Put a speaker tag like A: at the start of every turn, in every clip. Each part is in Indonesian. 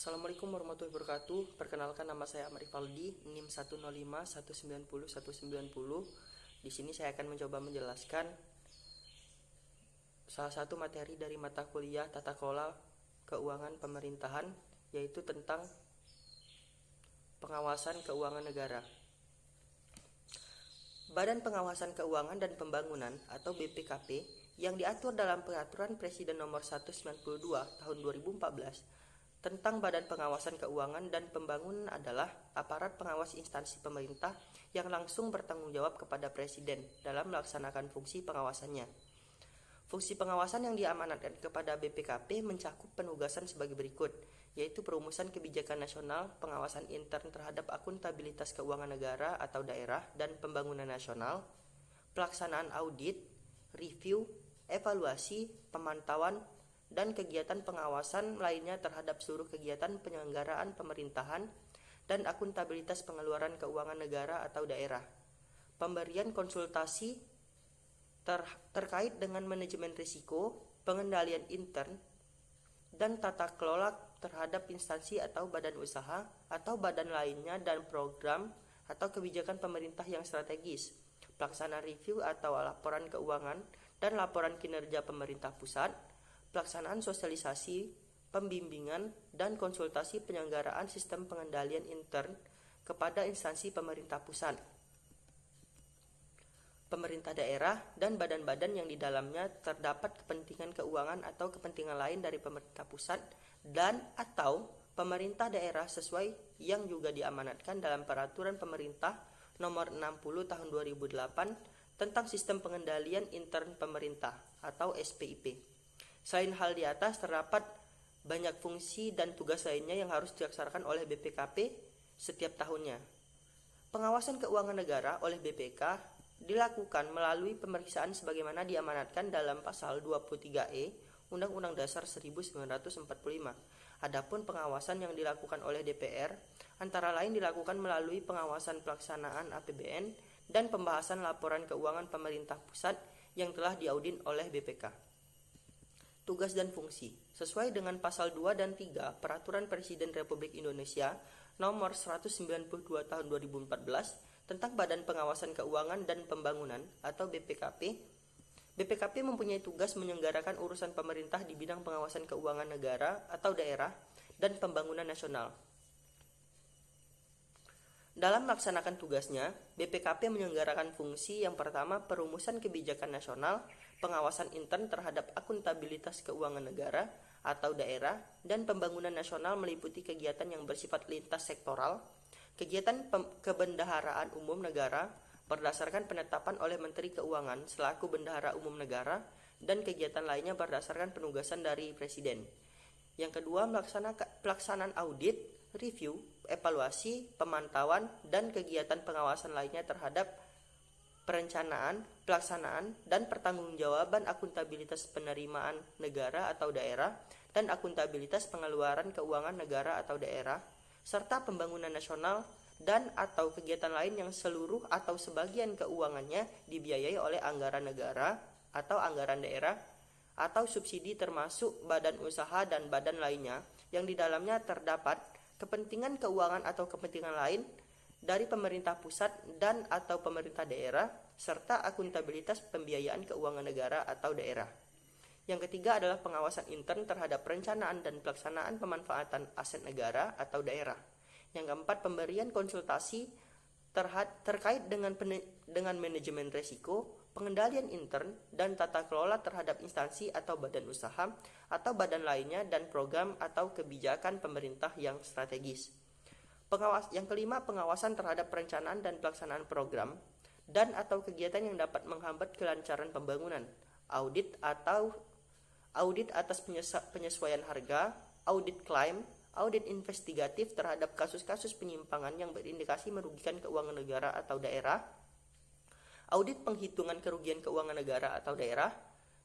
A: Assalamualaikum warahmatullahi wabarakatuh. Perkenalkan, nama saya Amri Faldi, NIM 105 190 190. Di sini saya akan mencoba menjelaskan salah satu materi dari mata kuliah Tata Kelola Keuangan Pemerintahan, yaitu tentang pengawasan keuangan negara. Badan Pengawasan Keuangan dan Pembangunan atau BPKP yang diatur dalam Peraturan Presiden Nomor 192 Tahun 2014 tentang Badan Pengawasan Keuangan dan Pembangunan adalah aparat pengawas instansi pemerintah yang langsung bertanggung jawab kepada Presiden dalam melaksanakan fungsi pengawasannya. Fungsi pengawasan yang diamanatkan kepada BPKP mencakup penugasan sebagai berikut, yaitu perumusan kebijakan nasional, pengawasan intern terhadap akuntabilitas keuangan negara atau daerah dan pembangunan nasional, pelaksanaan audit, review, evaluasi, pemantauan, dan kegiatan pengawasan lainnya terhadap seluruh kegiatan penyelenggaraan pemerintahan dan akuntabilitas pengeluaran keuangan negara atau daerah. Pemberian konsultasi terkait dengan manajemen risiko, pengendalian intern, dan tata kelola terhadap instansi atau badan usaha atau badan lainnya dan program atau kebijakan pemerintah yang strategis. Pelaksanaan review atau laporan keuangan dan laporan kinerja pemerintah pusat, pelaksanaan sosialisasi, pembimbingan, dan konsultasi penyelenggaraan sistem pengendalian intern kepada instansi pemerintah pusat, pemerintah daerah, dan badan-badan yang di dalamnya terdapat kepentingan keuangan atau kepentingan lain dari pemerintah pusat dan atau pemerintah daerah sesuai yang juga diamanatkan dalam Peraturan Pemerintah Nomor 60 Tahun 2008 tentang Sistem Pengendalian Intern Pemerintah atau SPIP. Selain hal di atas, terdapat banyak fungsi dan tugas lainnya yang harus dilaksanakan oleh BPKP setiap tahunnya. Pengawasan keuangan negara oleh BPK dilakukan melalui pemeriksaan sebagaimana diamanatkan dalam pasal 23E Undang-Undang Dasar 1945. Adapun pengawasan yang dilakukan oleh DPR antara lain dilakukan melalui pengawasan pelaksanaan APBN dan pembahasan laporan keuangan pemerintah pusat yang telah diaudit oleh BPK. Tugas dan fungsi sesuai dengan pasal 2 dan 3 Peraturan Presiden Republik Indonesia Nomor 192 Tahun 2014 tentang Badan Pengawasan Keuangan dan Pembangunan atau BPKP. BPKP mempunyai tugas menyelenggarakan urusan pemerintah di bidang pengawasan keuangan negara atau daerah dan pembangunan nasional. Dalam melaksanakan tugasnya, BPKP menyelenggarakan fungsi yang pertama, perumusan kebijakan nasional, pengawasan intern terhadap akuntabilitas keuangan negara atau daerah, dan pembangunan nasional meliputi kegiatan yang bersifat lintas sektoral, kegiatan kebendaharaan umum negara berdasarkan penetapan oleh Menteri Keuangan selaku Bendahara Umum Negara, dan kegiatan lainnya berdasarkan penugasan dari Presiden. Yang kedua, pelaksanaan audit, review, evaluasi, pemantauan, dan kegiatan pengawasan lainnya terhadap perencanaan, pelaksanaan, dan pertanggungjawaban akuntabilitas penerimaan negara atau daerah dan akuntabilitas pengeluaran keuangan negara atau daerah, serta pembangunan nasional dan atau kegiatan lain yang seluruh atau sebagian keuangannya dibiayai oleh anggaran negara atau anggaran daerah atau subsidi termasuk badan usaha dan badan lainnya yang di dalamnya terdapat kepentingan keuangan atau kepentingan lain dari pemerintah pusat dan atau pemerintah daerah, serta akuntabilitas pembiayaan keuangan negara atau daerah. Yang ketiga adalah pengawasan intern terhadap perencanaan dan pelaksanaan pemanfaatan aset negara atau daerah. Yang keempat, pemberian konsultasi terkait dengan manajemen risiko, pengendalian intern, dan tata kelola terhadap instansi atau badan usaha atau badan lainnya dan program atau kebijakan pemerintah yang strategis. Yang kelima, pengawasan terhadap perencanaan dan pelaksanaan program dan atau kegiatan yang dapat menghambat kelancaran pembangunan, audit atas penyesuaian harga, audit klaim, audit investigatif terhadap kasus-kasus penyimpangan yang berindikasi merugikan keuangan negara atau daerah, audit penghitungan kerugian keuangan negara atau daerah,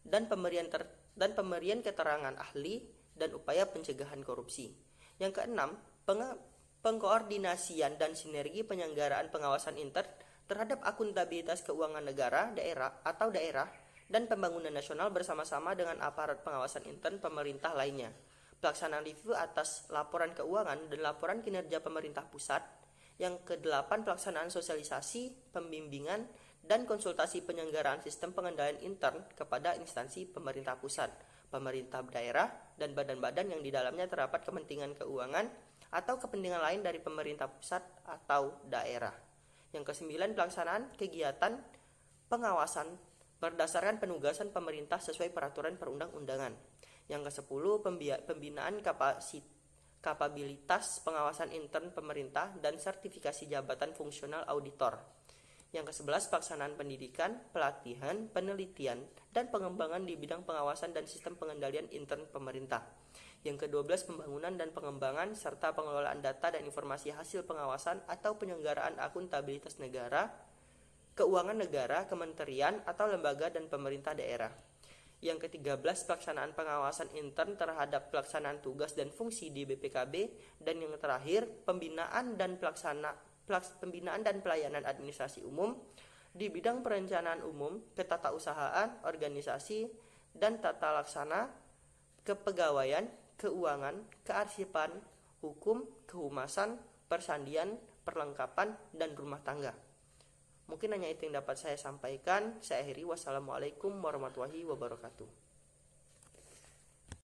A: dan pemberian keterangan ahli dan upaya pencegahan korupsi. Yang keenam, pengkoordinasian dan sinergi penyelenggaraan pengawasan intern terhadap akuntabilitas keuangan negara, daerah, dan pembangunan nasional bersama-sama dengan aparat pengawasan intern pemerintah lainnya. pelaksanaan review atas laporan keuangan dan laporan kinerja pemerintah pusat. Yang ke-8, pelaksanaan sosialisasi, pembimbingan, dan konsultasi penyelenggaraan sistem pengendalian intern kepada instansi pemerintah pusat, pemerintah daerah, dan badan-badan yang di dalamnya terdapat kepentingan keuangan atau kepentingan lain dari pemerintah pusat atau daerah. Yang ke-9, pelaksanaan kegiatan pengawasan berdasarkan penugasan pemerintah sesuai peraturan perundang-undangan. Yang ke-10, pembinaan kapabilitas pengawasan intern pemerintah dan sertifikasi jabatan fungsional auditor. Yang ke-11, pelaksanaan pendidikan, pelatihan, penelitian, dan pengembangan di bidang pengawasan dan sistem pengendalian intern pemerintah. Yang ke-12, pembangunan dan pengembangan serta pengelolaan data dan informasi hasil pengawasan atau penyelenggaraan akuntabilitas negara, keuangan negara, kementerian atau lembaga dan pemerintah daerah. Yang ke-13, pelaksanaan pengawasan intern terhadap pelaksanaan tugas dan fungsi di BPKB. Dan yang terakhir, pembinaan dan pelayanan administrasi umum di bidang perencanaan umum, ketatausahaan, organisasi, dan tata laksana, kepegawaian, keuangan, kearsipan, hukum, kehumasan, persandian, perlengkapan, dan rumah tangga. Mungkin hanya itu yang dapat saya sampaikan. Saya akhiri. Wassalamualaikum warahmatullahi wabarakatuh.